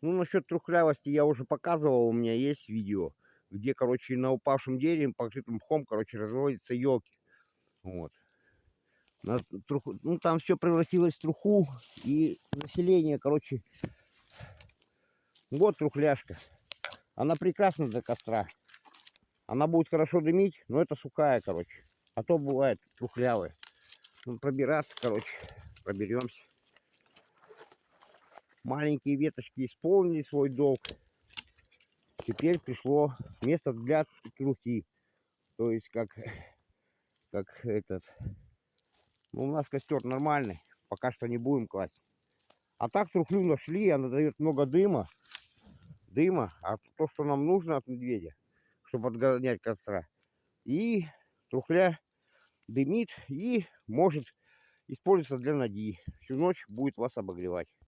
Ну, насчет трухлявости я уже показывал, у меня есть видео, где, короче, на упавшем дереве, покрытым мхом, короче, разводятся елки. Вот. Ну, там все превратилось в труху, и население, короче, вот трухляшка. Она прекрасна для костра. Она будет хорошо дымить, но это сухая, короче. А то бывает трухлявая. Ну, пробираться, короче, проберемся. Маленькие веточки исполнили свой долг. Теперь пришло место для трухи. То есть, как этот... Ну, у нас костер нормальный. Пока что не будем класть. А так трухлю нашли, она дает много дыма, а то, что нам нужно от медведя, чтобы отгонять костра. И трухля дымит и может использоваться для ноги. Всю ночь будет вас обогревать.